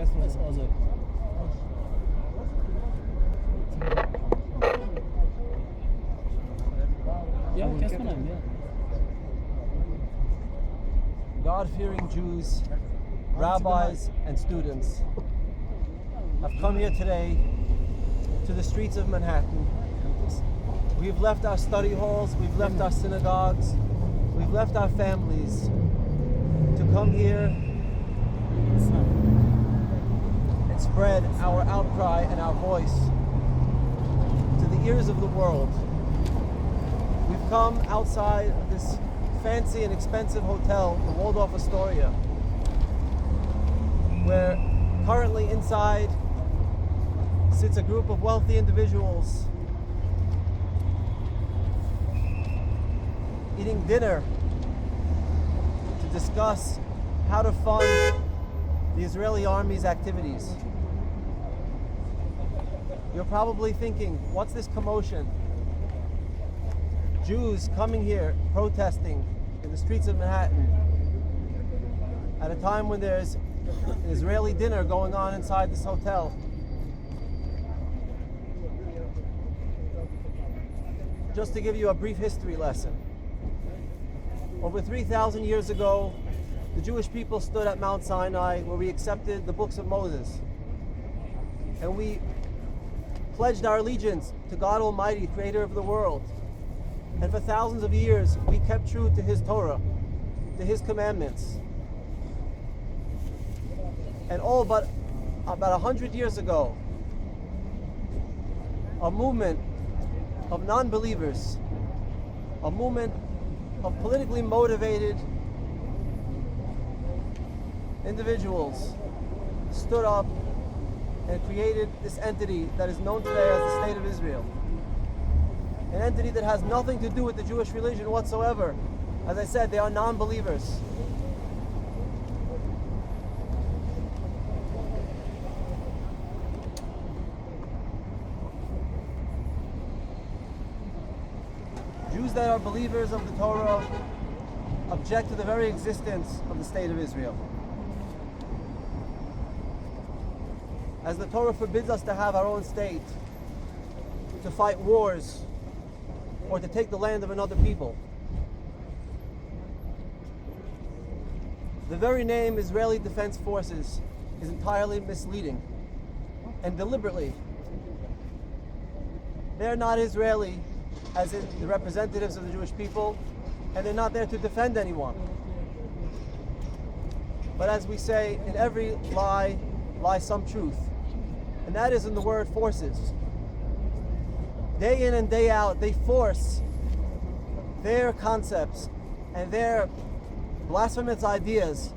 Restaurant ist also. Ja, erstmal nein, ja. God-fearing Jews, rabbis, and students have come here today to the streets of Manhattan. We've left our study halls, we've left our synagogues, we've left our families to come here and spread our outcry and our voice to the ears of the world. We've come outside of this fancy and expensive hotel, the Waldorf Astoria, where currently inside sits a group of wealthy individuals eating dinner to discuss how to fund the Israeli army's activities. You're probably thinking, what's this commotion? Jews coming here protesting in the streets of Manhattan at a time when there's an Israeli dinner going on inside this hotel. Just to give you a brief history lesson. Over 3,000 years ago, the Jewish people stood at Mount Sinai where we accepted the books of Moses. And we pledged our allegiance to God Almighty, creator of the world. And for thousands of years, we kept true to His Torah, to His commandments. And all but about 100 years ago, a movement of non-believers, a movement of politically motivated individuals stood up and created this entity that is known today as the State of Israel. An entity that has nothing to do with the Jewish religion whatsoever. As I said, they are non-believers. Jews that are believers of the Torah object to the very existence of the State of Israel. As the Torah forbids us to have our own state, to fight wars, or to take the land of another people. The very name Israeli Defense Forces is entirely misleading and deliberately. They're not Israeli, as in the representatives of the Jewish people, and they're not there to defend anyone. But as we say, in every lie lies some truth, and that is in the word forces. Day in and day out, they force their concepts and their blasphemous ideas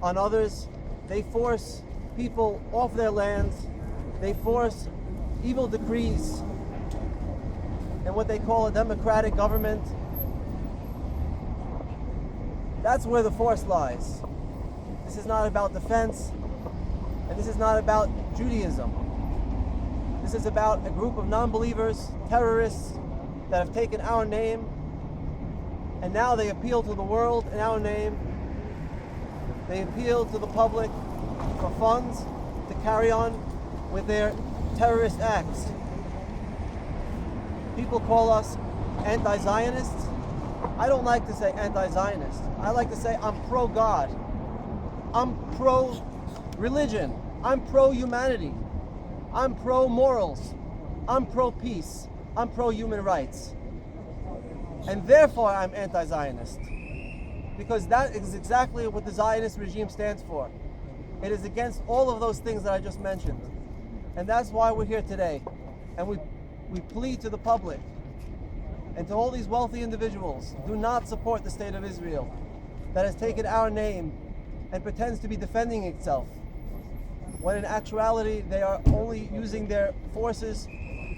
on others. They force people off their lands. They force evil decrees and what they call a democratic government. That's where the force lies. This is not about defense, and this is not about Judaism. This is about a group of non-believers, terrorists, that have taken our name, and now they appeal to the world in our name. They appeal to the public for funds to carry on with their terrorist acts. People call us anti-Zionists. I don't like to say anti-Zionist. I like to say I'm pro-God. I'm pro-religion. I'm pro-humanity. I'm pro-morals. I'm pro-peace. I'm pro-human rights. And therefore I'm anti-Zionist. Because that is exactly what the Zionist regime stands for. It is against all of those things that I just mentioned. And that's why we're here today. And we plead to the public and to all these wealthy individuals, do not support the State of Israel that has taken our name and pretends to be defending itself, when in actuality they are only using their forces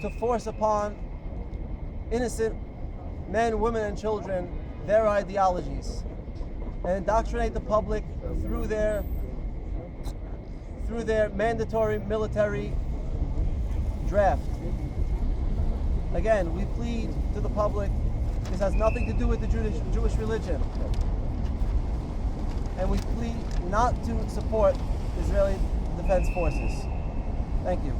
to force upon innocent men, women, and children their ideologies and indoctrinate the public through their mandatory military draft. Again, we plead to the public, this has nothing to do with the Jewish religion. And we plead not to support Israeli Defense Forces. Thank you.